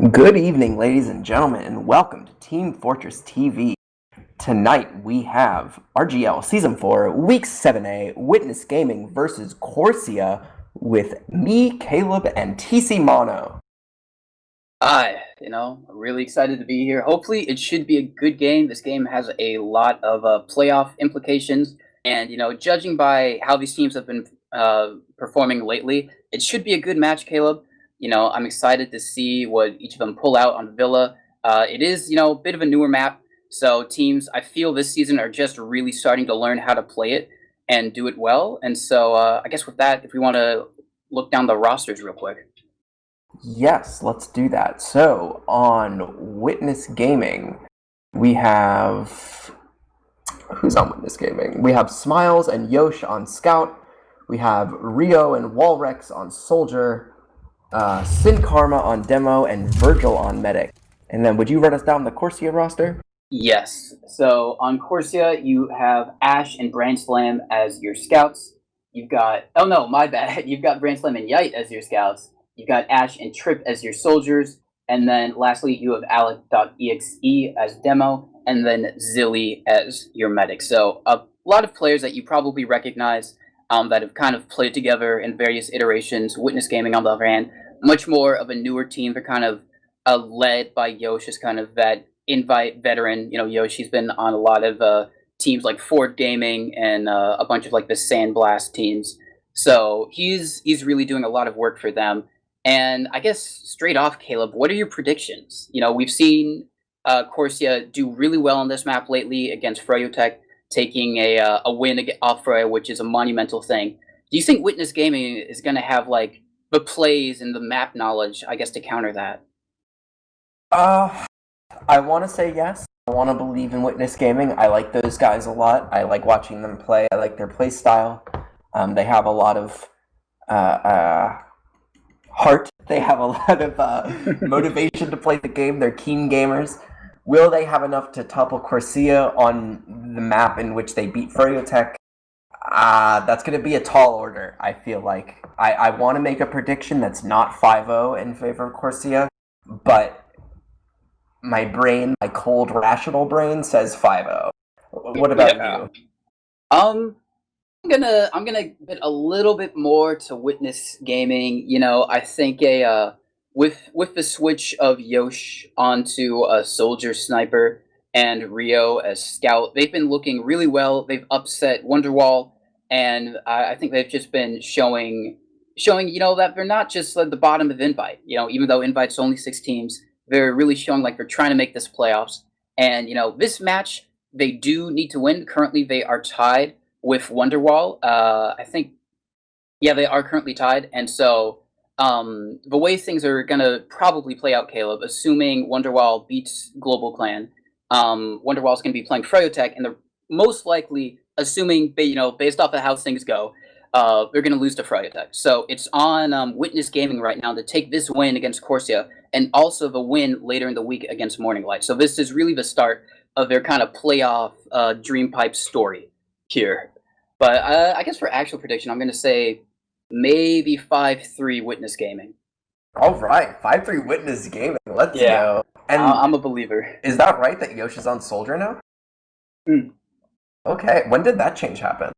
Good evening, ladies and gentlemen, and welcome to Team Fortress TV. Tonight we have RGL Season 4, Week 7A, Witness Gaming versus Corsia with me, Caleb, and Tcmano. Hi, really excited to be here. Hopefully it should be a good game. This game has a lot of playoff implications, and, judging by how these teams have been performing lately, it should be a good match, Caleb. I'm excited to see what each of them pull out on Villa. It is, a bit of a newer map, so teams, I feel this season are just really starting to learn how to play it and do it well. And so I guess with that, if we want to look down the rosters real quick. Yes, let's do that. So, on Witness Gaming, we have... Who's on Witness Gaming? We have Smiles and Yosh on Scout. We have Rio and Walrex on Soldier. Sin Karma on Demo, and Virgil on Medic. And then would you run us down the Corsia roster? Yes. So on Corsia, you have Ash and Brandslam as your scouts. You've got... Oh no, my bad. You've got Brandslam and Yite as your scouts. You've got Ash and Trip as your soldiers. And then lastly, you have Alec.exe as Demo. And then Zilly as your medic. So a lot of players that you probably recognize that have kind of played together in various iterations. Witness Gaming, on the other hand, much more of a newer team. They're kind of led by Yosh as kind of that invite veteran. Yosh, he's been on a lot of teams like Ford Gaming and a bunch of like the Sandblast teams. So he's really doing a lot of work for them. And I guess straight off, Caleb, what are your predictions? We've seen Corsia do really well on this map lately against Freyotech, taking a win off Freya, which is a monumental thing. Do you think Witness Gaming is going to have like the plays and the map knowledge, I guess, to counter that? I want to say yes. I want to believe in Witness Gaming. I like those guys a lot. I like watching them play. I like their play style. They have a lot of heart. They have a lot of motivation to play the game. They're keen gamers. Will they have enough to topple Corsia on the map in which they beat Freyotech? That's going to be a tall order, I feel like. I want to make a prediction that's not 5-0 in favor of Corsia, but my brain, my cold, rational brain, says 5-0. What about you? I'm gonna bet a little bit more to Witness Gaming. I think with the switch of Yosh onto a Soldier Sniper and Rio as Scout, they've been looking really well. They've upset Wonderwall, and I think they've just been showing that they're not just at the bottom of Invite. Even though Invite's only 6 teams, they're really showing like they're trying to make this playoffs. And this match they do need to win. Currently, they are tied with Wonderwall. I think, yeah, they are currently tied, and so. The way things are going to probably play out, Caleb, assuming Wonderwall beats Global Clan, Wonderwall is going to be playing Freyotech, and they're most likely, assuming, based off of how things go, they're going to lose to Freyotech. So it's on Witness Gaming right now to take this win against Corsia, and also the win later in the week against Morning Light. So this is really the start of their kind of playoff Dream Pipe story here. But I guess for actual prediction, I'm going to say maybe 5-3 Witness Gaming. All right, 5-3 Witness Gaming. Let's go. And I'm a believer. Is that right that Yosh is on Soldier now? Okay, when did that change happen?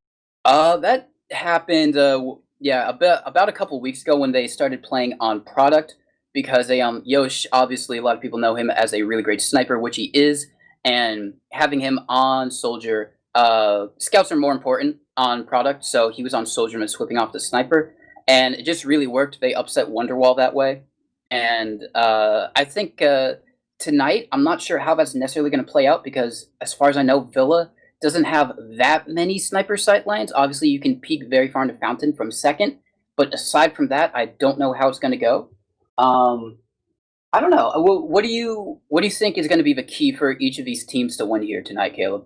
That happened, about a couple weeks ago when they started playing on Product, because Yosh, obviously, a lot of people know him as a really great sniper, which he is, and having him on Soldier, scouts are more important on Product, so he was on Soldier and whipping off the sniper, and it just really worked. They upset Wonderwall that way, and I think tonight, I'm not sure how that's necessarily going to play out, because as far as I know, Villa doesn't have that many sniper sight lines. Obviously, you can peek very far into Fountain from second, but aside from that, I don't know how it's going to go. I don't know. What do you think is going to be the key for each of these teams to win here tonight, Caleb?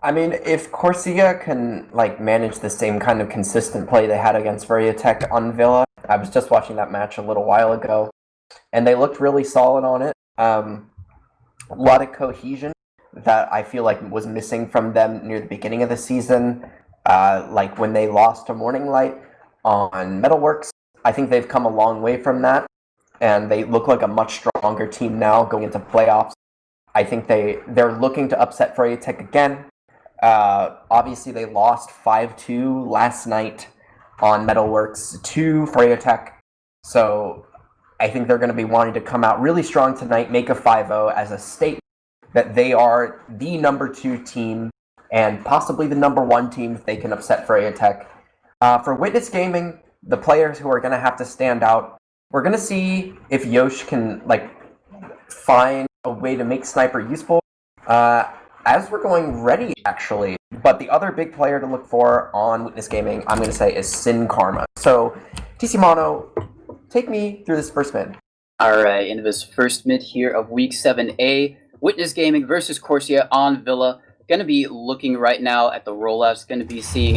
I mean, if Corsia can manage the same kind of consistent play they had against Freyotech on Villa, I was just watching that match a little while ago, and they looked really solid on it. A lot of cohesion that I feel like was missing from them near the beginning of the season, like when they lost to Morning Light on Metalworks. I think they've come a long way from that. and they look like a much stronger team now going into playoffs. I think they're looking to upset Tech again. Obviously, they lost 5-2 last night on Metalworks to Tech, so I think they're going to be wanting to come out really strong tonight, make a 5-0 as a statement that they are the number 2 team and possibly the number 1 team if they can upset Tech. For Witness Gaming, the players who are going to have to stand out, we're going to see if Yosh can find a way to make Sniper useful as we're going ready, actually. But the other big player to look for on Witness Gaming, I'm going to say, is Sin Karma. So, Tcmano, take me through this first mid. Alright, into this first mid here of Week 7A, Witness Gaming versus Corsia on Villa. Going to be looking right now at the rollouts. Going to be seeing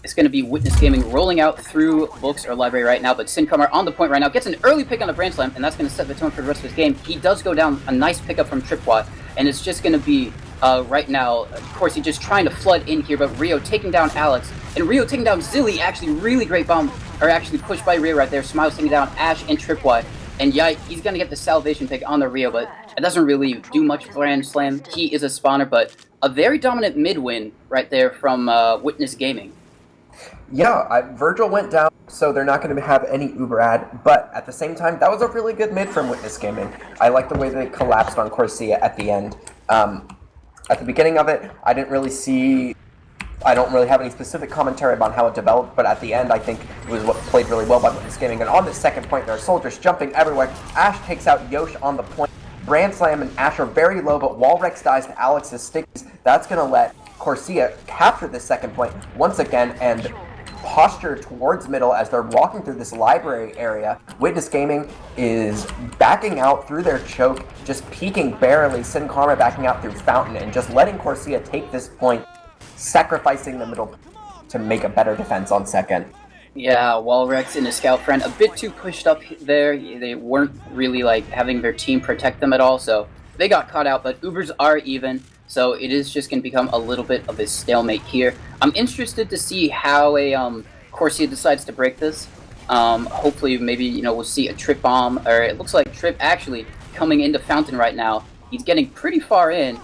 it's going to be Witness Gaming rolling out through books or library right now, but Sin Karma on the point right now, gets an early pick on the Brand Slam, and that's going to set the tone for the rest of his game. He does go down a nice pickup from Tripwad, and it's just going to be, right now, of course, he's just trying to flood in here, but Rio taking down Alex, and Rio taking down Zilly, actually really great bomb, or actually pushed by Rio right there, Smiles taking down Ash and Tripwad, and yeah, he's going to get the salvation pick on the Rio, but it doesn't really do much for Brand Slam. He is a spawner, but a very dominant mid win right there from Witness Gaming. Yeah, Virgil went down, so they're not going to have any Uber ad, but at the same time, that was a really good mid from Witness Gaming. I like the way they collapsed on Corsia at the end. At the beginning of it, I don't really have any specific commentary about how it developed, but at the end, I think it was what played really well by Witness Gaming. And on the second point, there are soldiers jumping everywhere. Ash takes out Yosh on the point. Brand Slam and Ash are very low, but Walrex dies to Alex's stickies. That's going to let Corsia capture the second point once again and posture towards middle as they're walking through this library area. Witness Gaming is backing out through their choke, just peeking barely. Sin Karma backing out through Fountain and just letting Corsia take this point, sacrificing the middle to make a better defense on second. Yeah, Walrex and his scout friend a bit too pushed up there. They weren't really having their team protect them at all, so they got caught out, but Ubers are even. So it is just going to become a little bit of a stalemate here. I'm interested to see how Corsia decides to break this. Hopefully, maybe we'll see a Trip bomb, or it looks like Trip actually coming into Fountain right now. He's getting pretty far in.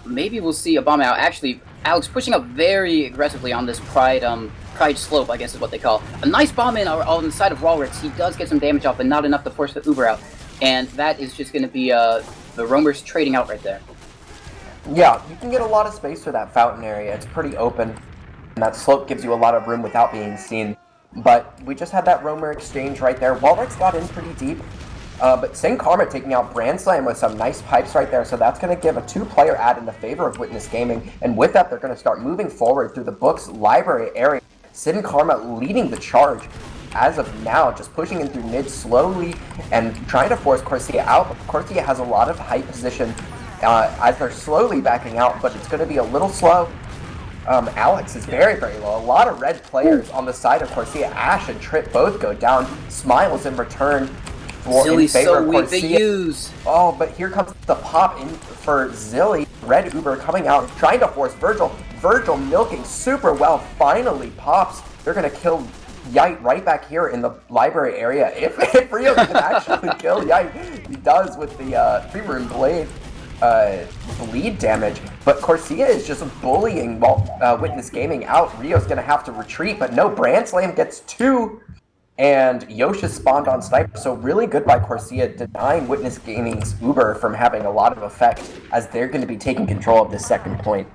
Maybe we'll see a bomb out. Actually, Alex pushing up very aggressively on this Pride slope, I guess is what they call. A nice bomb in on the side of Walrus. He does get some damage off, but not enough to force the Uber out. And that is just going to be the Roamers trading out right there. Yeah, you can get a lot of space for that Fountain area. It's pretty open, and that slope gives you a lot of room without being seen. But we just had that Roamer exchange right there. Walrex got in pretty deep, but Sin Karma taking out Brand Slam with some nice pipes right there, so that's going to give a 2-player ad in the favor of Witness Gaming, and with that, they're going to start moving forward through the book's library area. Sin Karma leading the charge as of now, just pushing in through mid slowly and trying to force Corsia out. But Corsia has a lot of height position as they're slowly backing out, but it's going to be a little slow. Alex is very, very low. A lot of red players on the side of Corsia. Ash and Trip both go down. Smiles in return in favor of Corsia. They use. Oh, but here comes the pop in for Zilly. Red Uber coming out, trying to force Virgil. Virgil milking super well, finally pops. They're going to kill Yite right back here in the library area. If Rio can actually kill Yite, he does with the 3-rune blade. Bleed damage, but Corsia is just bullying Witness Gaming out. Rio's gonna have to retreat, but no, Brand Slam gets 2, and Yosh is spawned on Sniper, so really good by Corsia, denying Witness Gaming's Uber from having a lot of effect, as they're gonna be taking control of this second point.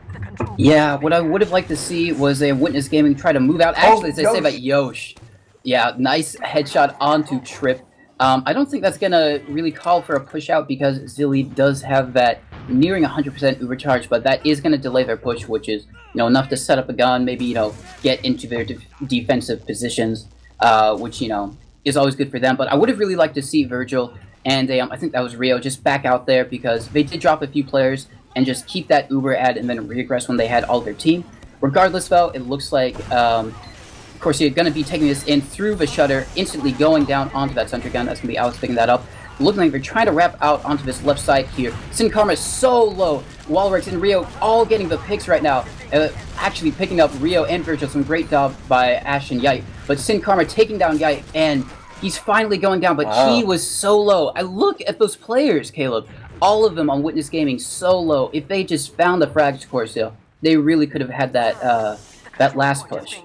Yeah, what I would have liked to see was a Witness Gaming try to move out. Actually, as they say about Yosh. Yeah, nice headshot onto Trip. I don't think that's going to really call for a push out because Zilly does have that nearing 100% Uber charge, but that is going to delay their push, which is enough to set up a gun, maybe get into their defensive positions, which is always good for them. But I would have really liked to see Virgil and I think that was Rio just back out there because they did drop a few players and just keep that Uber ad and then regress when they had all their team. Regardless, though, it looks like Corsia going to be taking this in through the shutter, instantly going down onto that sentry gun. That's going to be Alex picking that up. Looking like they're trying to wrap out onto this left side here. Sin Karma is so low. Walrex and Rio all getting the picks right now. Actually picking up Rio and Virgil. Some great job by Ash and Yite. But Sin Karma taking down Yite and He's finally going down, but Wow. he was so low. I look at those players, Caleb. All of them on Witness Gaming so low. If they just found the frags to Corsia, they really could have had that last push.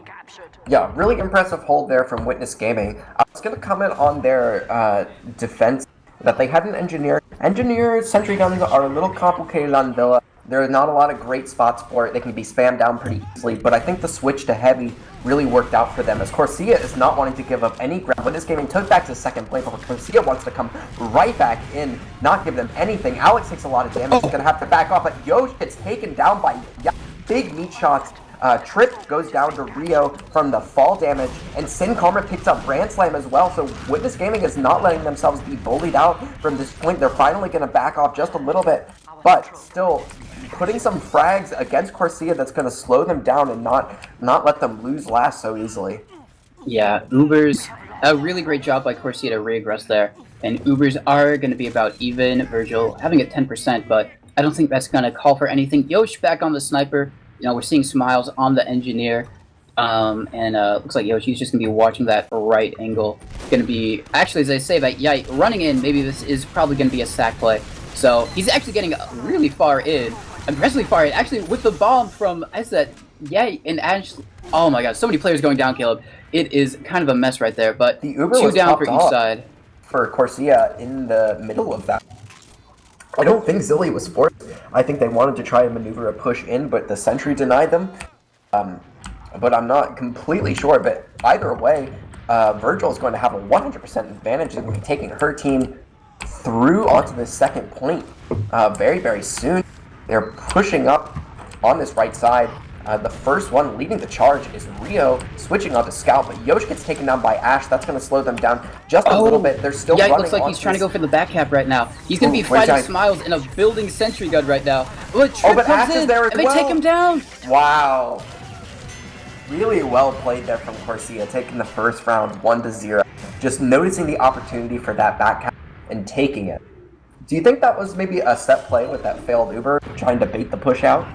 Yeah, really impressive hold there from Witness Gaming. I was going to comment on their defense that they had an engineer. Engineer sentry guns are a little complicated on Villa. There are not a lot of great spots for it. They can be spammed down pretty easily, but I think the switch to heavy really worked out for them, as Corsia is not wanting to give up any ground. Witness Gaming took back to second place, but Corsia wants to come right back in, not give them anything. Alex takes a lot of damage. He's going to have to back off, but Yosh gets taken down by big meat shots. Trip goes down to Rio from the fall damage, and Sin Karma picks up Brand Slam as well, so Witness Gaming is not letting themselves be bullied out from this point. They're finally going to back off just a little bit, but still putting some frags against Corsia that's going to slow them down and not let them lose last so easily. Yeah, Ubers, a really great job by Corsia to regress there, and Ubers are going to be about even. Virgil having it 10%, but I don't think that's going to call for anything. Yosh back on the sniper. You know, we're seeing smiles on the engineer, and looks like Yoshi's just going to be watching that right angle. Going to be, actually, as I say that, yeah, running in, maybe this is probably going to be a sack play. So he's actually getting really far in, impressively far in, actually with the bomb from, I said, yeah, and actually, oh my god, so many players going down, Caleb. It is kind of a mess right there, but The Uber two was down for popped each off side. for Corsia in the middle of that. I don't think Zilly was forced. I think they wanted to try and maneuver a push in, but the sentry denied them. But I'm not completely sure. But either way, Virgil is going to have a 100% advantage in taking her team through onto the second point very, very soon. They're pushing up on this right side. The first one leading the charge is Rio, switching on to Scout, but Yosh gets taken down by Ash. That's going to slow them down just a little bit. They're still running. Yeah, it looks like he's trying to go for the back cap right now. He's going to be fighting Smiles in a building sentry gun right now. But Trip but comes Ash is in, there as and well. they take him down. Wow. Really well played there from Corsia, taking the first round 1-0. Just noticing the opportunity for that back cap and taking it. Do you think that was maybe a set play with that failed Uber, trying to bait the push out?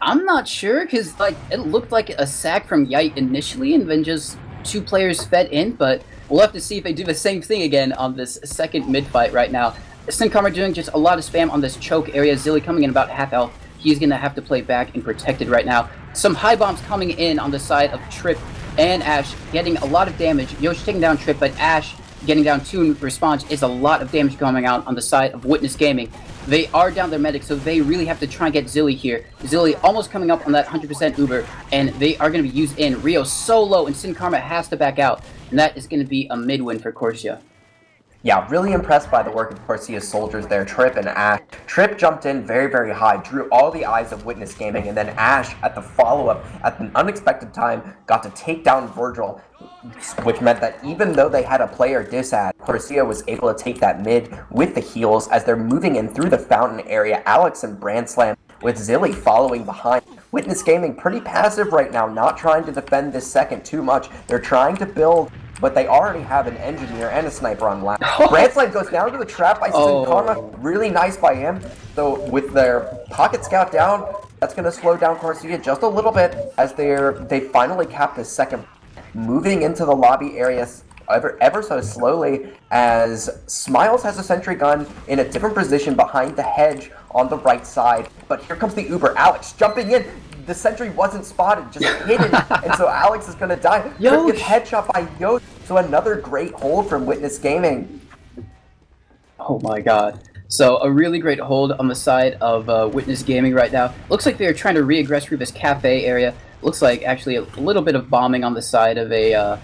I'm not sure, because like it looked like a sack from Yite initially, and then just two players fed in, but we'll have to see if they do the same thing again on this second mid-fight right now. Sin Karma doing just a lot of spam on this choke area. Zilly coming in about half health. He's going to have to play back and protected right now. Some high bombs coming in on the side of Trip and Ash, getting a lot of damage. Yosh taking down Trip, but Ash getting down 2 in response is a lot of damage coming out on the side of Witness Gaming. They are down their medic, so they really have to try and get Zilly here. Zilly almost coming up on that 100% Uber, and they are going to be used in. Rio so low, and Sin Karma has to back out, and that is going to be a mid-win for Corsia. Yeah, really impressed by the work of Corsia's soldiers there, Trip and Ash. Trip jumped in very, very high, drew all the eyes of Witness Gaming, and then Ash, at the follow-up, at an unexpected time, got to take down Virgil, which meant that even though they had a player disad, Corsia was able to take that mid with the heals as they're moving in through the fountain area. Alex and Brand Slam with Zilly following behind. Witness Gaming pretty passive right now, not trying to defend this second too much. They're trying to build, but they already have an engineer and a sniper on lap. Brand Slam goes down to the trap by Sin Karma. Really nice by him. So with their pocket scout down, that's going to slow down Corsia just a little bit as they finally cap the second. Moving into the lobby area ever so slowly as Smiles has a sentry gun in a different position behind the hedge on the right side. But here comes the Uber. Alex jumping in. The sentry wasn't spotted, just hidden, and so Alex is going to die. Yosh gets headshot by Yosh. So another great hold from Witness Gaming. Oh my god. So a really great hold on the side of Witness Gaming right now. Looks like they're trying to re-aggress through this cafe area. Looks like actually a little bit of bombing on the side of a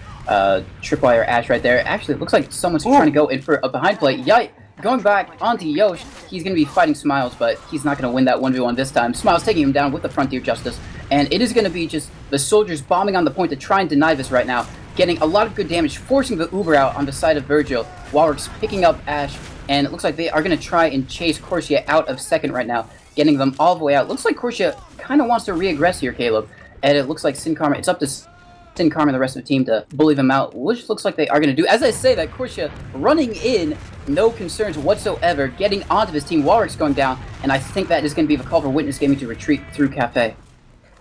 tripwire Ash right there. Actually, it looks like someone's trying to go in for a behind play. Yite! Going back onto Yosh. He's going to be fighting Smiles, but he's not going to win that 1v1 this time. Smiles taking him down with the Frontier Justice. And it is going to be just the soldiers bombing on the point to try and deny this right now. Getting a lot of good damage, forcing the Uber out on the side of Virgil. Walrus picking up Ash. And it looks like they are going to try and chase Corsia out of second right now. Getting them all the way out. Looks like Corsia kind of wants to re-aggress here, Caleb. And it looks like Sin Karma, it's up to Sin Karma and the rest of the team to bully them out, which looks like they are going to do. As I say that, Corsia running in, no concerns whatsoever, getting onto his team. Walrus going down, and I think that is going to be the call for Witness Gaming to retreat through Cafe.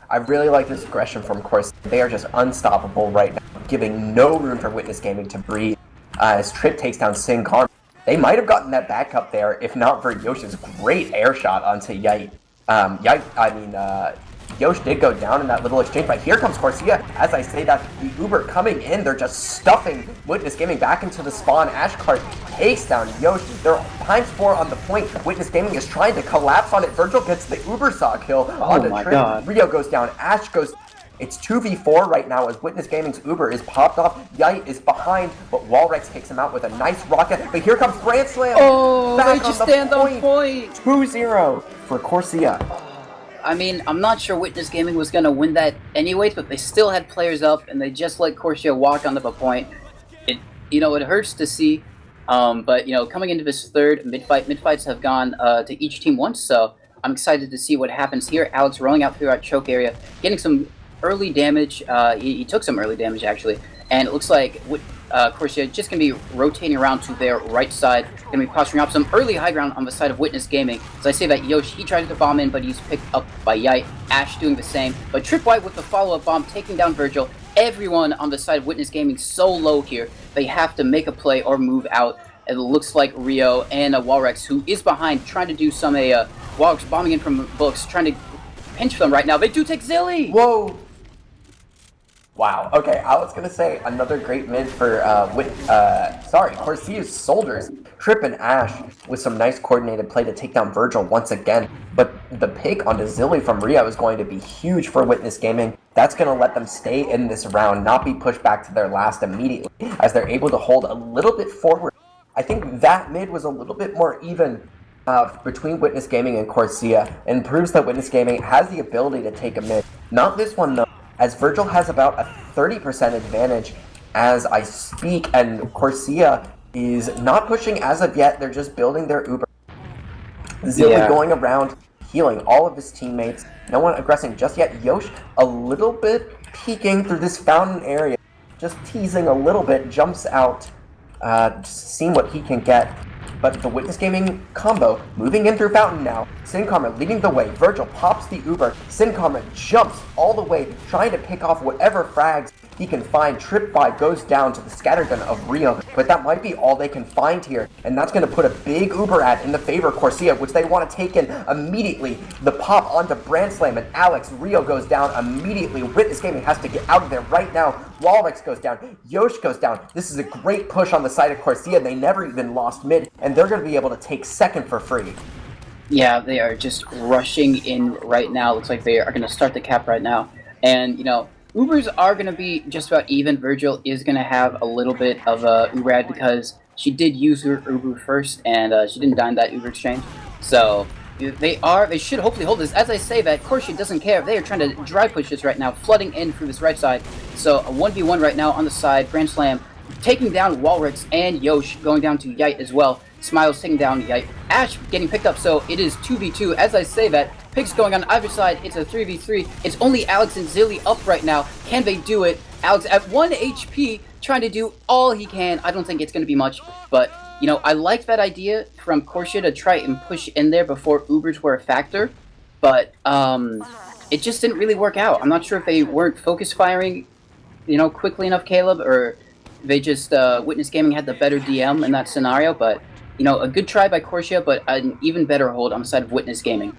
I really like this aggression from Corsia. They are just unstoppable right now. giving no room for Witness Gaming to breathe as Trip takes down Sin Karma. They might have gotten that back up there if not for Yosh's great air shot onto Yite. Yosh did go down in that little exchange, but here comes Corsia. As I say that, the Uber coming in, they're just stuffing Witness Gaming back into the spawn. Ashcart takes down Yosh. They're ×4 on the point. Witness Gaming is trying to collapse on it. Virgil gets the Uber saw kill onto Trip. God. Rio goes down. Ash goes. It's 2v4 right now as Witness Gaming's Uber is popped off. Yite is behind, but Walrex takes him out with a nice rocket. But here comes Grand Slam. Oh, they just stand on point. 2-0 for Corsia. I mean, I'm not sure Witness Gaming was going to win that anyways, but they still had players up, and they just let Corsia walk onto the point. It hurts to see, but, coming into this third mid-fights have gone to each team once, so I'm excited to see what happens here. Alex rolling out through our choke area, getting some early damage. He took some early damage, actually, and it looks like Corsia just going to be rotating around to their right side, going to be posturing up some early high ground on the side of Witness Gaming. So I say that Yosh, he tries to bomb in, but he's picked up by Yite. Ash doing the same, but Tripwire with the follow-up bomb, taking down Virgil. Everyone on the side of Witness Gaming so low here, they have to make a play or move out. It looks like Rio and Walrex, who is behind, trying to do some Walrex bombing in from books, trying to pinch them right now. They do take Zilly! Whoa! Wow, okay, I was gonna say another great mid for, Corsia's Soldiers. Trip and Ash with some nice coordinated play to take down Virgil once again, but the pick onto Zilly from Rio is going to be huge for Witness Gaming. That's gonna let them stay in this round, not be pushed back to their last immediately, as they're able to hold a little bit forward. I think that mid was a little bit more even between Witness Gaming and Corsia, and proves that Witness Gaming has the ability to take a mid. Not this one though, as Virgil has about a 30% advantage as I speak, and Corsia is not pushing as of yet. They're just building their Uber. Zilly going around, healing all of his teammates. No one aggressing just yet. Yosh a little bit peeking through this fountain area, just teasing a little bit, jumps out, just seeing what he can get. But the Witness Gaming combo moving in through Fountain now. Sin Karma leading the way. Virgil pops the Uber. Sin Karma jumps all the way, trying to pick off whatever frags he can find. Trip5 goes down to the scattergun of Rio, but that might be all they can find here, and that's going to put a big Uber ad in the favor of Corsia, which they want to take in immediately. The pop onto Brand Slam, and Alex. Rio goes down immediately. Witness Gaming has to get out of there right now. Walrex goes down. Yosh goes down. This is a great push on the side of Corsia. They never even lost mid, and they're going to be able to take second for free. Yeah, they are just rushing in right now. Looks like they are going to start the cap right now. And, Ubers are going to be just about even. Virgil is going to have a little bit of a Uber ad because she did use her Uber first, and she didn't die in that Uber exchange. So they should hopefully hold this. As I say that, Corsia doesn't care. They are trying to dry push this right now, flooding in through this right side. So a 1v1 right now on the side. Grand Slam taking down Walrex and Yosh, going down to Yite as well. Smiles taking down Yite. Ash getting picked up, so it is 2v2. As I say that, picks going on either side. It's a 3v3. It's only Alex and Zilly up right now. Can they do it? Alex at 1 HP, trying to do all he can. I don't think it's going to be much, but, I liked that idea from Corsia to try and push in there before Ubers were a factor, but it just didn't really work out. I'm not sure if they weren't focus firing, quickly enough, Caleb, or they just, Witness Gaming had the better DM in that scenario, but a good try by Corsia, but an even better hold on the side of Witness Gaming.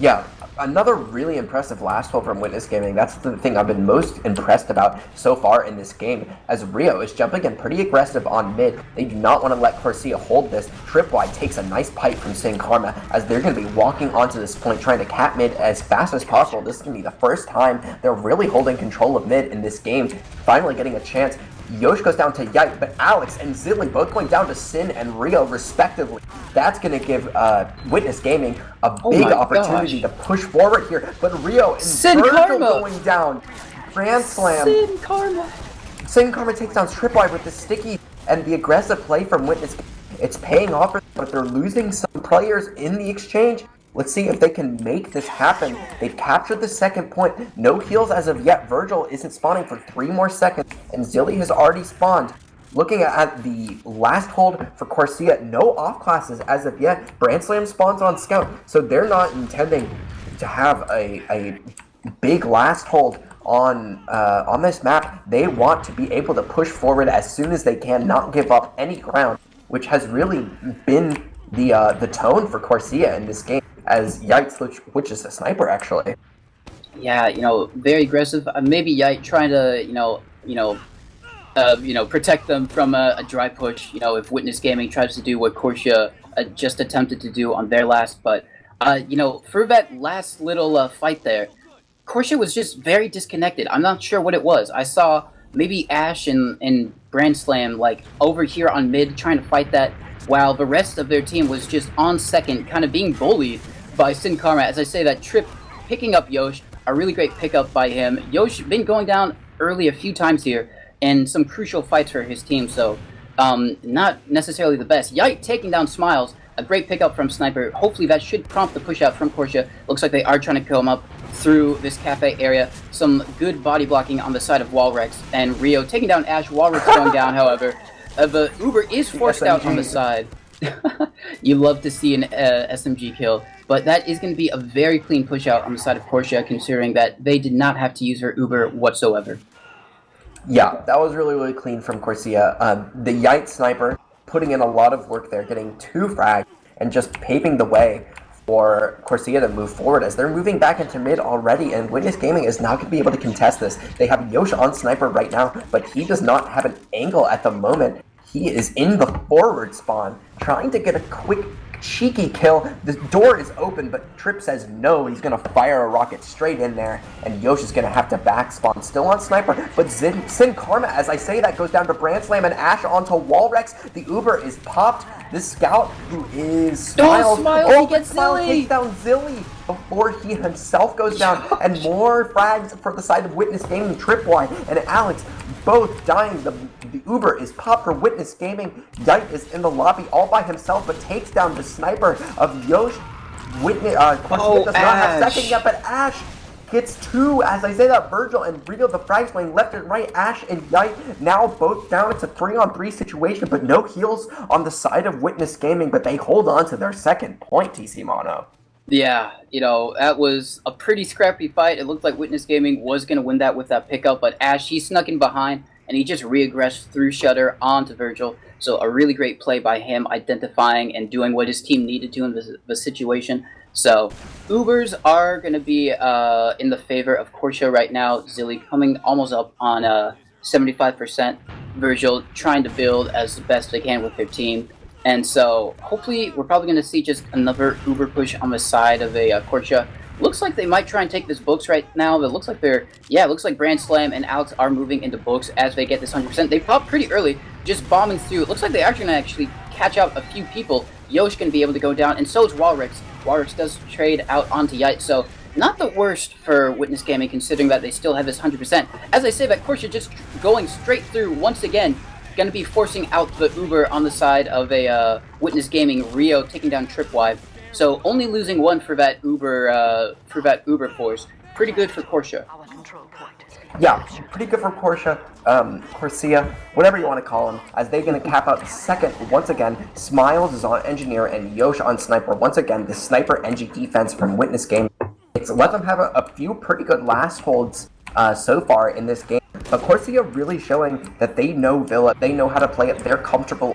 Yeah, another really impressive last hold from Witness Gaming. That's the thing I've been most impressed about so far in this game, as Rio is jumping in pretty aggressive on mid. They do not want to let Corsia hold this. Tripwide takes a nice pipe from Sin Karma, as they're going to be walking onto this point, trying to cap mid as fast as possible. This is going to be the first time they're really holding control of mid in this game, finally getting a chance. Yosh goes down to Yite, but Alex and Zilly both going down to Sin and Rio respectively. That's going to give Witness Gaming a big opportunity to push forward here. But Rio and Virgil going down. Grand Slam. Sin Karma takes down Tripwire with the sticky and the aggressive play from Witness. It's paying off, but they're losing some players in the exchange. Let's see if they can make this happen. They've captured the second point. No heals as of yet. Virgil isn't spawning for 3 more seconds, and Zilly has already spawned. Looking at the last hold for Corsia, no off classes as of yet. Brand Slam spawns on Scout, so they're not intending to have a big last hold on this map, they want to be able to push forward as soon as they can, not give up any ground, which has really been the tone for Corsia in this game, as Yikes, which is a sniper actually. Yeah, very aggressive. Maybe Yite trying to, protect them from a dry push. If Witness Gaming tries to do what Corsia just attempted to do on their last, but for that last little fight there, Corsia was just very disconnected. I'm not sure what it was. I saw maybe Ash and Brand Slam like over here on mid trying to fight that, while the rest of their team was just on second, kind of being bullied by Sin Karma. As I say, that Trip picking up Yosh, a really great pickup by him. Yosh been going down early a few times here, and some crucial fights for his team, so not necessarily the best. Yite taking down Smiles, a great pickup from Sniper. Hopefully that should prompt the push out from Corsia. Looks like they are trying to come up through this cafe area. Some good body blocking on the side of Walrex, and Rio taking down Ash. Walrex going down, however. The Uber is forced out on the side. You love to see an SMG kill, but that is going to be a very clean push out on the side of Corsia, considering that they did not have to use her Uber whatsoever. Yeah, that was really, really clean from Corsia. The Yite sniper putting in a lot of work there, getting 2 frags, and just paving the way for Corsia to move forward as they're moving back into mid already, and Witness Gaming is not going to be able to contest this. They have Yosh on sniper right now, but he does not have an angle at the moment. He is in the forward spawn, trying to get a quick, cheeky kill. The door is open, but Trip says no. He's going to fire a rocket straight in there, and Yosh is going to have to back spawn. Still on sniper, but Sin Karma, as I say that, goes down to Brand Slam and Ash onto Walrex. The Uber is popped. This scout, who is Smiles, he gets Smiles Zilly! takes down Zilly before he himself goes down, and more frags for the side of Witness Gaming. Tripwire and Alex both dying. The Uber is popped for Witness Gaming. Yite is in the lobby all by himself, but takes down the sniper of Yosh. Corsia does not have second yet, but Ash gets 2. As I say that, Virgil and Rio, the frags playing left and right. Ash and Yite now both down. It's a 3-on-3 situation, but no heals on the side of Witness Gaming, but they hold on to their second point, Tcmano. Yeah, that was a pretty scrappy fight. It looked like Witness Gaming was going to win that with that pickup, but Ash, he snuck in behind, and he just reaggressed through Shutter onto Virgil. So a really great play by him, identifying and doing what his team needed to in the situation. So Ubers are going to be in the favor of Corsia right now. Zilly coming almost up on 75%. Virgil trying to build as best they can with their team. And so hopefully we're probably going to see just another Uber push on the side of a Corsia. Looks like they might try and take this books right now. But looks like it looks like Brand Slam and Alex are moving into books as they get this 100%. They pop pretty early, just bombing through. It looks like they are going to actually catch out a few people. Yosh going to be able to go down, and so is Walrex. Walrex does trade out onto Yite, so not the worst for Witness Gaming, considering that they still have this 100%. As I say, that Corsia just going straight through once again, going to be forcing out the Uber on the side of a Witness Gaming. Rio taking down Tripwire. So only losing 1 for that Uber force. Pretty good for Corsia. Yeah, pretty good for Corsia, whatever you want to call him, as they're going to cap out second once again. Smiles is on Engineer and Yosh on Sniper. Once again, the Sniper NG defense from Witness Game. It's let them have a few pretty good last holds so far in this game. But Corsia really showing that they know Villa, they know how to play it, they're comfortable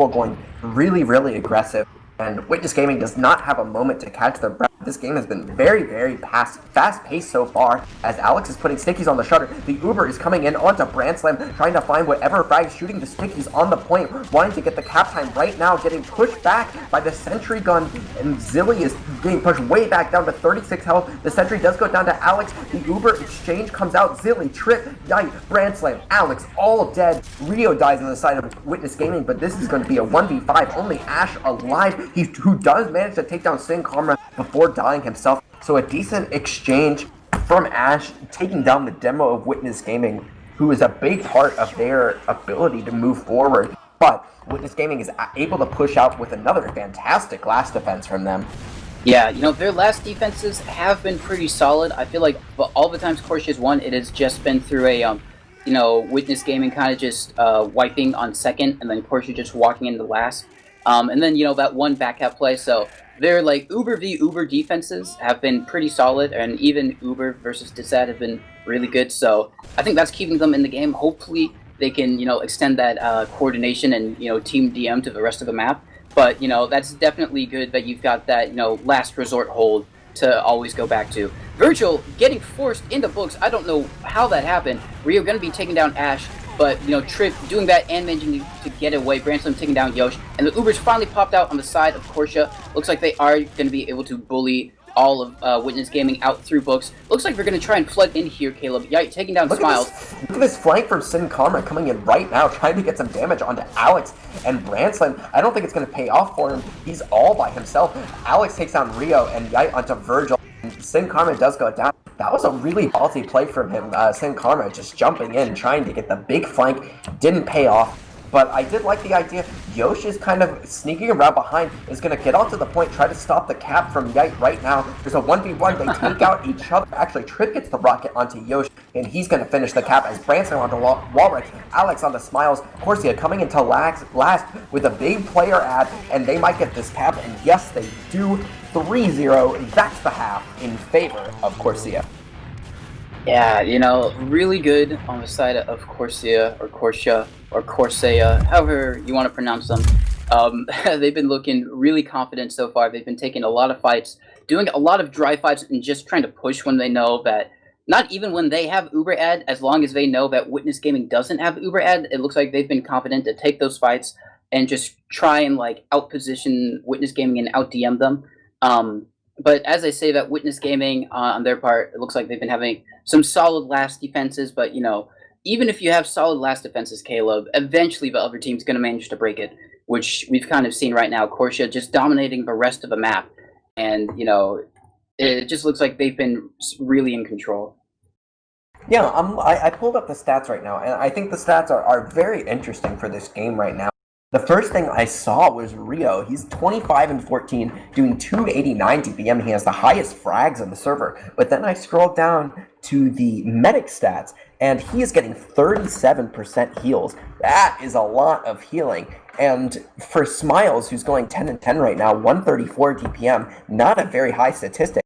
going really, really aggressive. And Witness Gaming does not have a moment to catch their breath. This game has been very, very fast-paced so far, as Alex is putting stickies on the shutter. The Uber is coming in onto Brand Slam, trying to find whatever frag, shooting the stickies on the point, wanting to get the cap time right now, getting pushed back by the sentry gun, and Zilly is getting pushed way back down to 36 health. The sentry does go down to Alex. The Uber exchange comes out. Zilly, Trip, Yite, Brand Slam, Alex, all dead. Rio dies on the side of Witness Gaming, but this is going to be a 1v5. Only Ash alive, who does manage to take down Sin Karma before dying himself. So a decent exchange from Ash, taking down the demo of Witness Gaming, who is a big part of their ability to move forward. But Witness Gaming is able to push out with another fantastic last defense from them. Yeah, their last defenses have been pretty solid. I feel like all the times Corsia's won, it has just been through a Witness Gaming kind of just wiping on second, and then Corsia just walking into last. And then, that one back out play. So their Uber v Uber defenses have been pretty solid, and even Uber versus Desad have been really good. So I think that's keeping them in the game. Hopefully they can, extend that coordination and, team DM to the rest of the map. But, that's definitely good that you've got that, last resort hold to always go back to. Virgil getting forced into books. I don't know how that happened. Rio going to be taking down Ash, but, Trip doing that and managing to get away. Branslam taking down Yosh. And the Ubers finally popped out on the side of Corsia. Looks like they are going to be able to bully all of Witness Gaming out through books. Looks like we're going to try and flood in here, Caleb. Yeah, taking down Smiles. Look at this flank from Sin Karma coming in right now, trying to get some damage onto Alex and Branslam. I don't think it's going to pay off for him. He's all by himself. Alex takes down Rio and Yite onto Virgil. Sin Karma does go down. That was a really ballsy play from him. Sin Karma just jumping in, trying to get the big flank. Didn't pay off. But I did like the idea. Yosh is kind of sneaking around behind, is going to get onto the point, try to stop the cap from Yite right now. There's a 1v1, they take out each other. Actually, Trip gets the rocket onto Yosh, and he's going to finish the cap as Branson onto Walrus, Alex onto Smiles, Corsia coming into last with a big player ad, and they might get this cap, and yes, they do. 3-0, that's the half in favor of Corsia. Yeah, really good on the side of Corsia or Corsia or Corsia, however you want to pronounce them. They've been looking really confident so far. They've been taking a lot of fights, doing a lot of dry fights, and just trying to push when they know that, not even when they have Uber ad, as long as they know that Witness Gaming doesn't have Uber ad, it looks like they've been confident to take those fights and just try and outposition Witness Gaming and out-DM them. But as I say, that Witness Gaming, on their part, it looks like they've been having some solid last defenses, but, even if you have solid last defenses, Caleb, eventually the other team's going to manage to break it, which we've kind of seen right now. Corsia just dominating the rest of the map, and, it just looks like they've been really in control. Yeah, I pulled up the stats right now, and I think the stats are very interesting for this game right now. The first thing I saw was Rio. He's 25-14, doing 289 DPM. He has the highest frags on the server. But then I scrolled down to the medic stats, and he is getting 37% heals. That is a lot of healing. And for Smiles, who's going 10-10 right now, 134 DPM, not a very high statistic.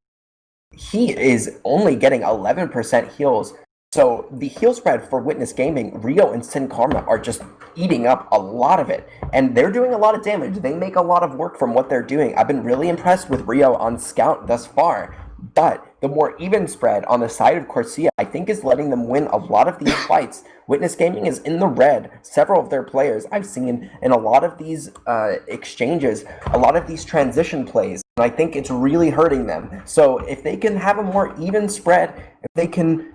He is only getting 11% heals. So the heal spread for Witness Gaming, Rio and Sin Karma are just eating up a lot of it. And they're doing a lot of damage. They make a lot of work from what they're doing. I've been really impressed with Rio on Scout thus far. But the more even spread on the side of Corsia, I think, is letting them win a lot of these fights. Witness Gaming is in the red. Several of their players I've seen in a lot of these exchanges, a lot of these transition plays. And I think it's really hurting them. So if they can have a more even spread, if they can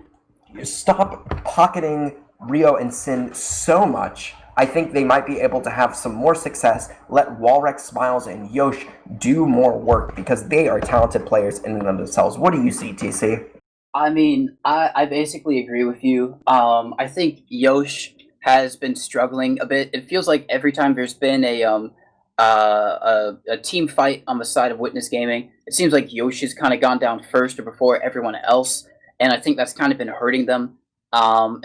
stop pocketing Rio and Sin so much, I think they might be able to have some more success, let Walrex, Smiles, and Yosh do more work, because they are talented players in and of themselves. What do you see, TC? I mean, I basically agree with you. I think Yosh has been struggling a bit. It feels like every time there's been a team fight on the side of Witness Gaming, it seems like Yosh has kind of gone down first or before everyone else, and I think that's kind of been hurting them. And,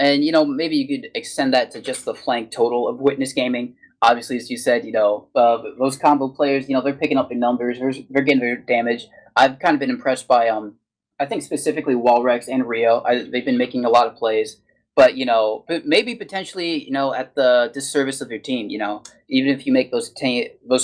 maybe you could extend that to just the flank total of Witness Gaming. Obviously, as you said, those combo players, they're picking up their numbers, they're getting their damage. I've kind of been impressed by, I think specifically Walrex and Rio. They've been making a lot of plays. But, but maybe potentially, at the disservice of your team, even if you make those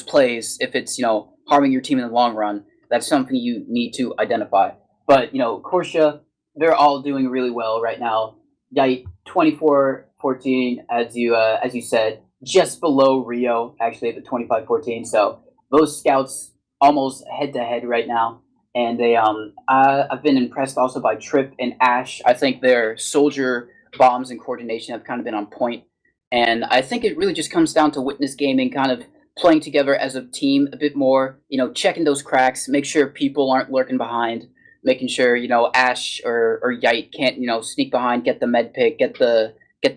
plays, if it's, harming your team in the long run, that's something you need to identify. But, Corsia, they're all doing really well right now. Yite 24-14, as you said, just below Rio, actually at the 25-14. So those scouts almost head to head right now, and they I've been impressed also by Trip and Ash. I think their soldier bombs and coordination have kind of been on point, and I think it really just comes down to Witness Gaming kind of playing together as a team a bit more. Checking those cracks, make sure people aren't lurking behind. Making sure Ash or Yite can't sneak behind, get the med pick, get the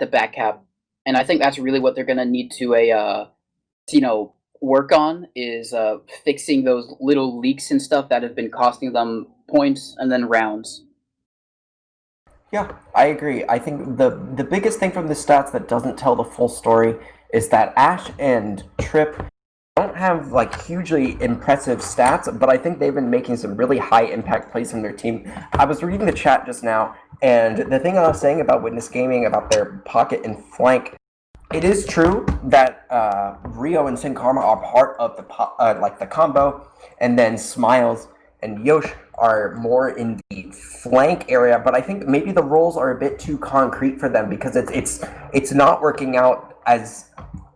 back cap, and I think that's really what they're gonna need to work on, is fixing those little leaks and stuff that have been costing them points and then rounds. Yeah, I agree. I think the biggest thing from the stats that doesn't tell the full story is that Ash and Trip don't have like hugely impressive stats, but I think they've been making some really high impact plays from their team. I was reading the chat just now, and the thing I was saying about Witness Gaming, about their pocket and flank, it is true that Rio and Sin Karma are part of the combo, and then Smiles and Yosh are more in the flank area. But I think maybe the roles are a bit too concrete for them, because it's not working out as,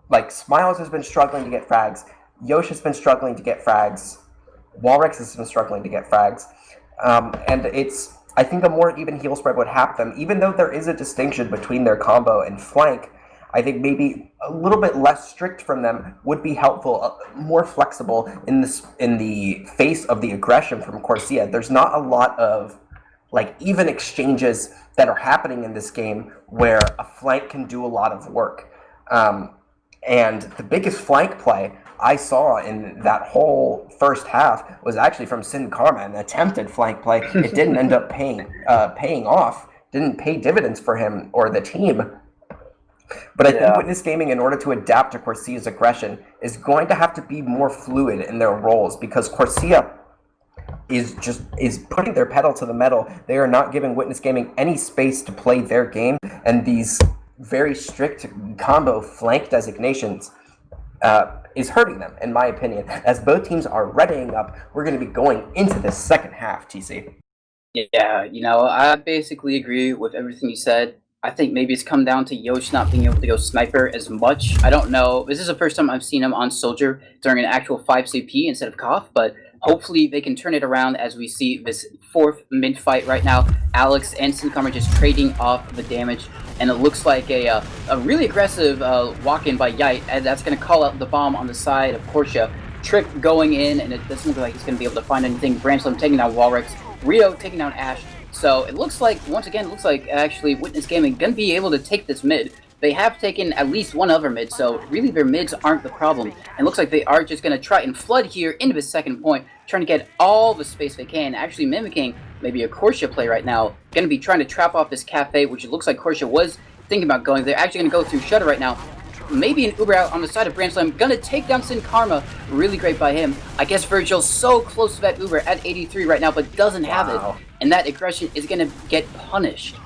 like, Smiles has been struggling to get frags, Yosh has been struggling to get frags, Walrex has been struggling to get frags, and I think a more even heal spread would help them, even though there is a distinction between their combo and flank. I think maybe a little bit less strict from them would be helpful, more flexible in the face of the aggression from Corsia. There's not a lot of like even exchanges that are happening in this game where a flank can do a lot of work. And the biggest flank play I saw in that whole first half was actually from Sin Karma, an attempted flank play. It didn't end up paying off, didn't pay dividends for him or the team. But I think Witness Gaming, in order to adapt to Corsia's aggression, is going to have to be more fluid in their roles, because Corsia is putting their pedal to the metal. They are not giving Witness Gaming any space to play their game, and these very strict combo flank designations is hurting them, in my opinion. As both teams are readying up, we're going to be going into the second half, TC. Yeah, I basically agree with everything you said. I think maybe it's come down to Yosh not being able to go sniper as much. I don't know. This is the first time I've seen him on Soldier during an actual 5 CP instead of Koth, but hopefully they can turn it around as we see this fourth mid fight right now. Alex and Sincom are just trading off the damage, and it looks like a really aggressive walk-in by Yite, and that's going to call out the bomb on the side of Corsia. Trick going in, and it doesn't look like he's going to be able to find anything. Branslam taking down Walrex. Rio taking down Ash. So it looks like, once again, actually Witness Gaming going to be able to take this mid. They have taken at least one other mid, so really their mids aren't the problem. And looks like they are just going to try and flood here into the second point, trying to get all the space they can, actually mimicking maybe a Corsia play right now. Going to be trying to trap off this cafe, which it looks like Corsia was thinking about going. They're actually going to go through Shutter right now. Maybe an Uber out on the side of Branslam. Gonna take down Sin Karma. Really great by him. I guess Virgil's so close to that Uber at 83 right now, but doesn't have it. And that aggression is gonna get punished.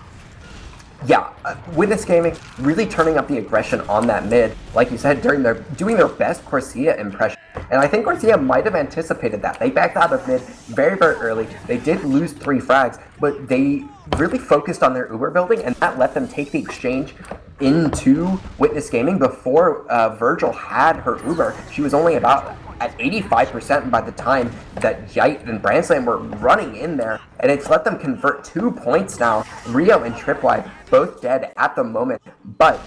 Yeah, Witness Gaming really turning up the aggression on that mid, like you said, doing their best Corsia impression. And I think Corsia might have anticipated that. They backed out of mid very, very early. They did lose 3 frags, but they really focused on their Uber building, and that let them take the exchange into Witness Gaming before Virgil had her Uber. She was only about at 85% by the time that Yite and Branslam were running in there, and it's let them convert 2 points now. Rio and Tripwide both dead at the moment, but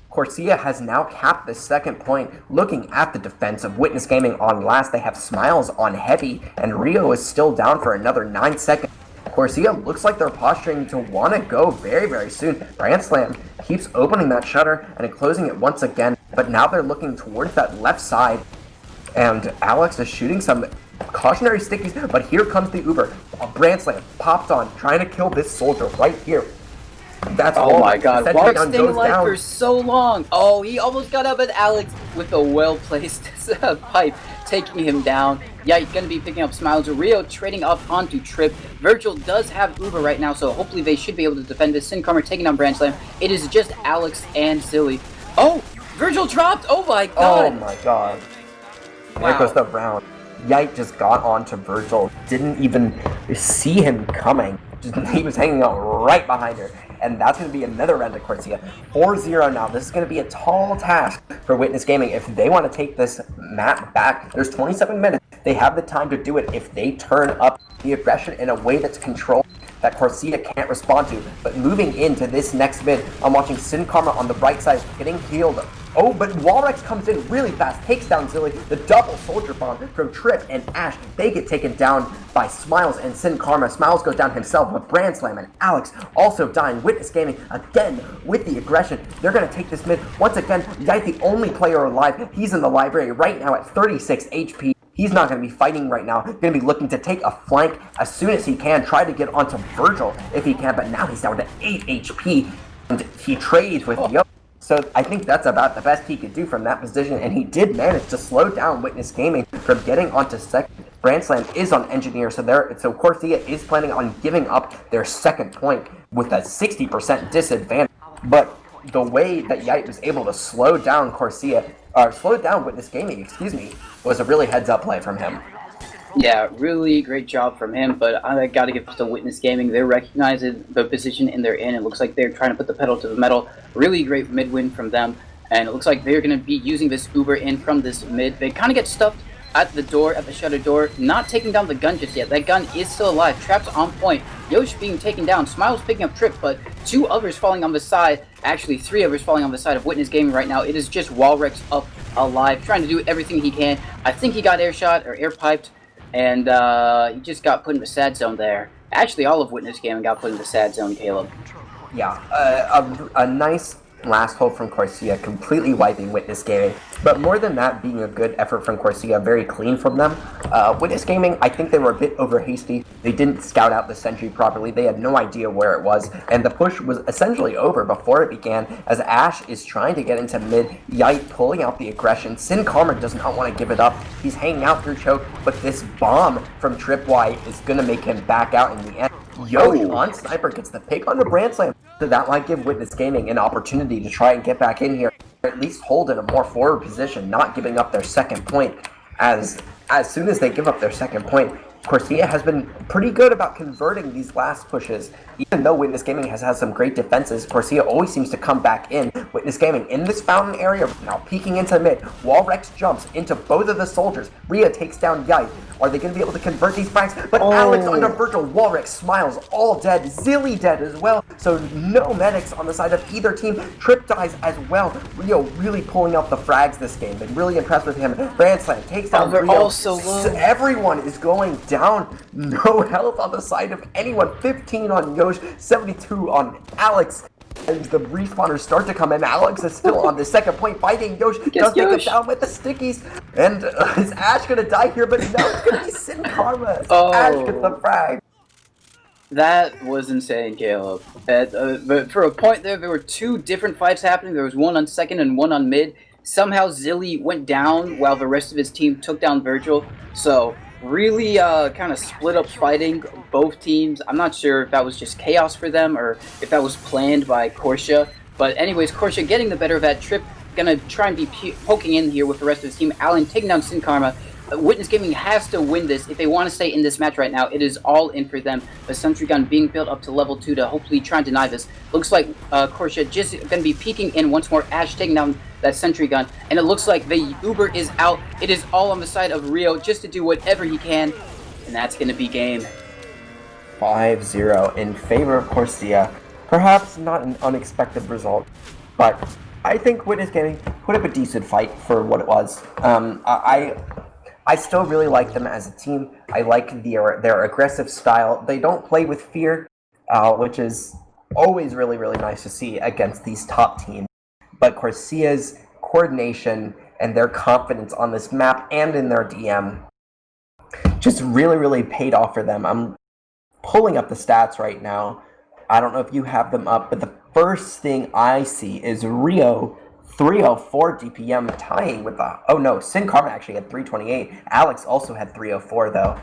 Corsia has now capped the second point. Looking at the defense of Witness Gaming on last, they have Smiles on heavy, and Rio is still down for another 9 seconds. Corsia looks like they're posturing to want to go very, very soon. Branslam keeps opening that shutter and closing it once again, but now they're looking towards that left side, and Alex is shooting some cautionary stickies, but here comes the Uber. Branslam popped on, trying to kill this soldier right here. That's oh my god, Walrex staying alive down for so long. Oh, he almost got up at Alex with a well-placed pipe, taking him down. Yeah, he's going to be picking up Smiles. Rio trading off onto Trip. Virgil does have Uber right now, so hopefully they should be able to defend this. Sincomer taking down Branslam. It is just Alex and Silly. Oh, Virgil dropped. Oh my god. Oh my god. Wow. There goes the round. Yite just got onto Virgil. Didn't even see him coming. He was hanging out right behind her. And that's going to be another round of Corsia. 4-0 now. This is going to be a tall task for Witness Gaming. If they want to take this map back, there's 27 minutes. They have the time to do it if they turn up the aggression in a way that's controlled, that Corsia can't respond to. But moving into this next mid, I'm watching Sin Karma on the right side getting healed. Oh, but Walrex comes in really fast, takes down Zilly. The double soldier bomb from Trip and Ash. They get taken down by Smiles and Sin Karma. Smiles goes down himself, but Branslam and Alex also dying. Witness Gaming again with the aggression. They're going to take this mid. Once again, Yite, the only player alive. He's in the library right now at 36 HP. He's not going to be fighting right now. Going to be looking to take a flank as soon as he can. Try to get onto Virgil if he can, but now he's down to 8 HP. And he trades with Yo. So I think that's about the best he could do from that position, and he did manage to slow down Witness Gaming from getting onto second. Brandslam is on Engineer, so Corsia is planning on giving up their second point with a 60% disadvantage. But the way that Yite was able to slow down Witness Gaming, was a really heads-up play from him. Yeah, really great job from him, but I gotta give it to Witness Gaming. They're recognizing the position they're in. It looks like they're trying to put the pedal to the metal. Really great mid win from them, and it looks like they're going to be using this Uber in from this mid. They kind of get stuffed at the shutter door, not taking down the gun just yet. That gun is still alive. Trap's on point. Yosh being taken down. Smiles picking up Trip, but 2 others falling on the side. Actually, 3 others falling on the side of Witness Gaming right now. It is just Walrex up alive, trying to do everything he can. I think he got air shot or air piped, and he just got put in the sad zone there. Actually, all of Witness Gaming got put in the sad zone, Caleb. Yeah, a nice last hold from Corsia, completely wiping Witness Gaming. But more than that, being a good effort from Corsia, very clean from them. Witness Gaming, I think they were a bit over hasty. They didn't scout out the sentry properly. They had no idea where it was. And the push was essentially over before it began, as Ash is trying to get into mid. Yite pulling out the aggression. Sin Karma does not want to give it up. He's hanging out through choke, but this bomb from Tripwire is going to make him back out in the end. Yosh on Sniper gets the pick on the Brandslam. So that might give Witness Gaming an opportunity to try and get back in here, or at least hold in a more forward position, not giving up their second point. As soon as they give up their second point, Corsia has been pretty good about converting these last pushes. Even though Witness Gaming has had some great defenses, Corsia always seems to come back in. Witness Gaming in this fountain area, now peeking into mid. Walrex jumps into both of the soldiers. Rhea takes down Yite. Are they going to be able to convert these frags? But Alex under Virgil, Walrex smiles, all dead, Zilly dead as well. So no medics on the side of either team. Trip dies as well. Rio really pulling out the frags this game. Been really impressed with him. Brandslam takes down Rio. All so low. Everyone is going down. No health on the side of anyone. 15 on Yosh, 72 on Alex. As the respawners start to come in, Alex is still on the second point, fighting Yosh. Does take him down with the stickies. And is Ash going to die here? But no, it's going to be Sin Karma. Ash gets the frag. That was insane, Caleb. But for a point there were 2 different fights happening. There was one on second and one on mid. Somehow Zilly went down while the rest of his team took down Virgil. So really kind of split up fighting both teams. I'm not sure if that was just chaos for them or if that was planned by Corsia. But anyways, Corsia getting the better of that. Trip gonna try and be poking in here with the rest of his team. Allen taking down Sin Karma. Witness Gaming has to win this if they want to stay in this match right now. It is all in for them. The sentry gun being built up to level 2 to hopefully try and deny this. Looks like Corsia just going to be peeking in once more. Ash taking down that sentry gun. And it looks like the Uber is out. It is all on the side of Rio just to do whatever he can. And that's going to be game. 5-0 in favor of Corsia. Perhaps not an unexpected result, but I think Witness Gaming put up a decent fight for what it was. I still really like them as a team. I like their aggressive style. They don't play with fear, which is always really, really nice to see against these top teams. But Corsia's coordination and their confidence on this map and in their DM just really, really paid off for them. I'm pulling up the stats right now. I don't know if you have them up, but the first thing I see is Rio 304 DPM tying with the... Oh no, Sin Karma actually had 328. Alex also had 304 though.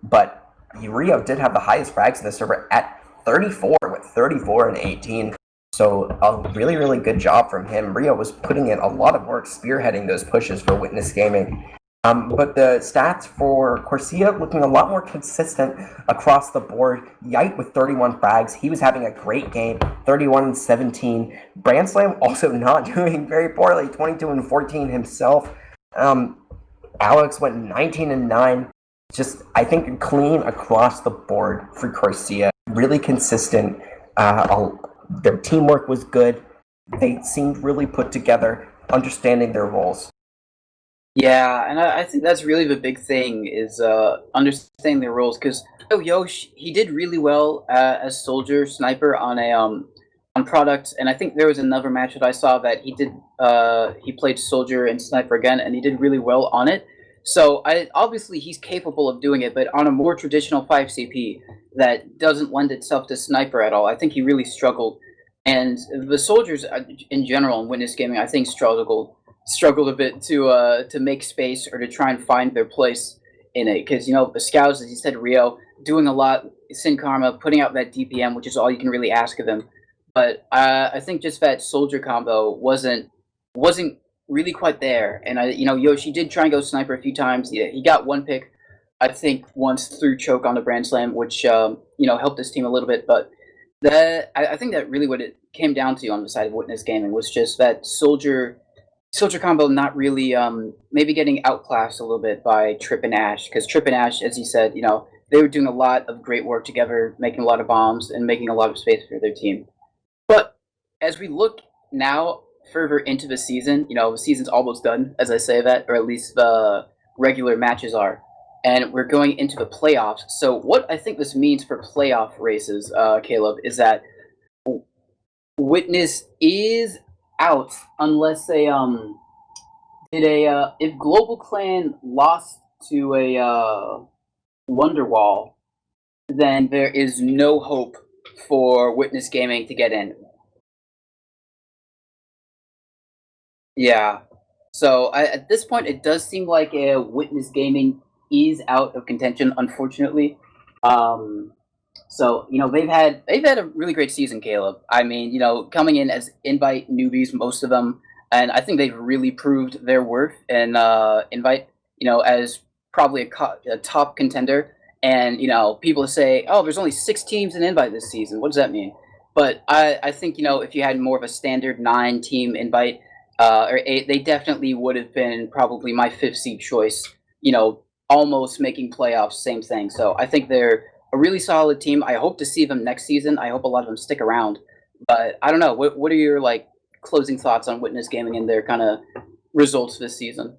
But Rio did have the highest frags in the server at 34 with 34 and 18. So a really, really good job from him. Rio was putting in a lot of work spearheading those pushes for Witness Gaming. But the stats for Corsia looking a lot more consistent across the board. Yite with 31 frags. He was having a great game, 31 and 17. Brandslam also not doing very poorly, 22 and 14 himself. Alex went 19 and 9. Just, I think, clean across the board for Corsia. Really consistent. Their teamwork was good. They seemed really put together, understanding their roles. Yeah, and I think that's really the big thing is understanding their roles. Because Yosh, he did really well as soldier sniper on a on product, and I think there was another match that I saw that he played soldier and sniper again, and he did really well on it. So obviously he's capable of doing it, but on a more traditional 5 CP that doesn't lend itself to sniper at all. I think he really struggled. And the soldiers in general in Witness Gaming, I think, struggled a bit to make space or to try and find their place in it. Because the scouts, as you said, Rio doing a lot, Sin Karma putting out that DPM, which is all you can really ask of him. But I think just that soldier combo wasn't really quite there. And Yoshi did try and go sniper a few times. He got one pick, I think, once through choke on the Brand Slam, which helped his team a little bit. But I think that really what it came down to on the side of Witness Gaming was just that soldier combo not really maybe getting outclassed a little bit by Trip and Ash, because Trip and Ash, as you said, they were doing a lot of great work together, making a lot of bombs and making a lot of space for their team. But as we look now further into the season, the season's almost done, as I say that, or at least the regular matches are, and we're going into the playoffs. So what I think this means for playoff races, Caleb, is that Witness is out unless they if Global Clan lost to a Wonderwall, then there is no hope for Witness Gaming to get in. Yeah. So at this point, it does seem like Witness Gaming is out of contention, unfortunately. So they've had a really great season, Caleb. I mean, coming in as invite newbies, most of them, and I think they've really proved their worth in invite. As probably a top contender. And people say, "Oh, there's only 6 teams in invite this season. What does that mean?" But I think if you had more of a standard 9-team invite or 8, they definitely would have been probably my 5th seed choice. Almost making playoffs, same thing. So I think they're a really solid team. I hope to see them next season. I hope a lot of them stick around. But I don't know. What are your closing thoughts on Witness Gaming and their kind of results this season?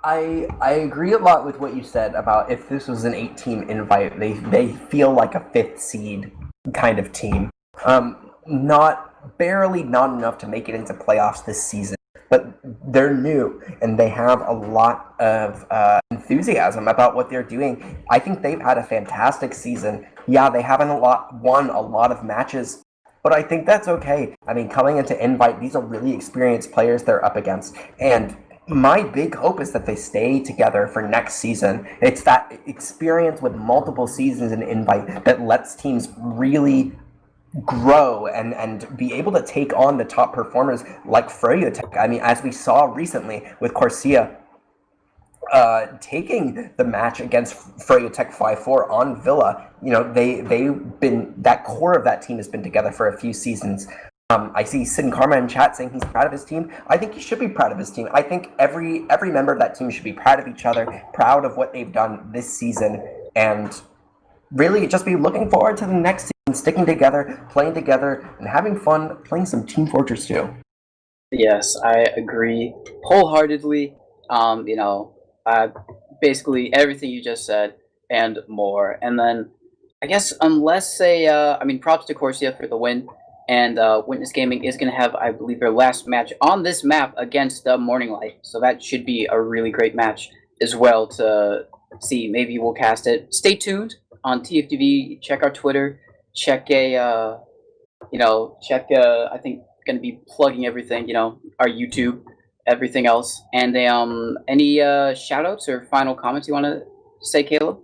I agree a lot with what you said about if this was an 8-team invite, they feel like a 5th seed kind of team. Not enough to make it into playoffs this season, but they're new and they have a lot of enthusiasm about what they're doing. I think they've had a fantastic season. Yeah, they haven't won a lot of matches, but I think that's okay. I mean, coming into invite, these are really experienced players they're up against, and my big hope is that they stay together for next season. It's that experience with multiple seasons in invite that lets teams really grow and be able to take on the top performers like Froyotech. I mean, as we saw recently with Corsia taking the match against Froyotech 5-4 on Villa. They've been, that core of that team has been together for a few seasons. I see Sin Karma in chat saying he's proud of his team. I think he should be proud of his team. I think every member of that team should be proud of each other, proud of what they've done this season, and really just be looking forward to the next season, sticking together, playing together, and having fun playing some Team Fortress 2. Yes, I agree wholeheartedly. Basically everything you just said and more. And then I guess unless props to Corsia for the win. And Witness Gaming is going to have, I believe, their last match on this map against Morning Light. So that should be a really great match as well to see. Maybe we'll cast it. Stay tuned on TFTV. Check our Twitter. Check I think going to be plugging everything, our YouTube, everything else. And any shout-outs or final comments you want to say, Caleb?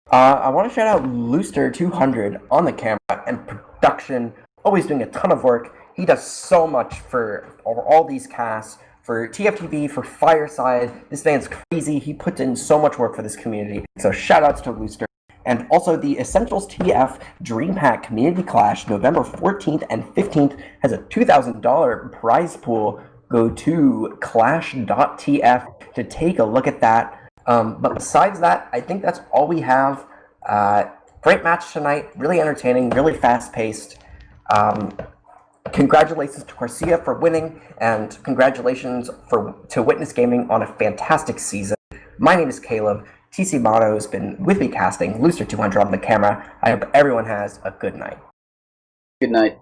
I want to shout out Looster200 on the camera and production. Always doing a ton of work. He does so much for all these casts, for TFTV, for Fireside. This man's crazy. He puts in so much work for this community. So shout outs to Looster. And also the Essentials TF DreamHack Community Clash, November 14th and 15th, has a $2,000 prize pool. Go to clash.tf to take a look at that. But besides that, I think that's all we have. Great match tonight. Really entertaining, really fast-paced. Congratulations to Corsia for winning, and congratulations to Witness Gaming on a fantastic season. My name is Caleb. Tcmano has been with me casting, Looster200 on the camera. I hope everyone has a good night. Good night.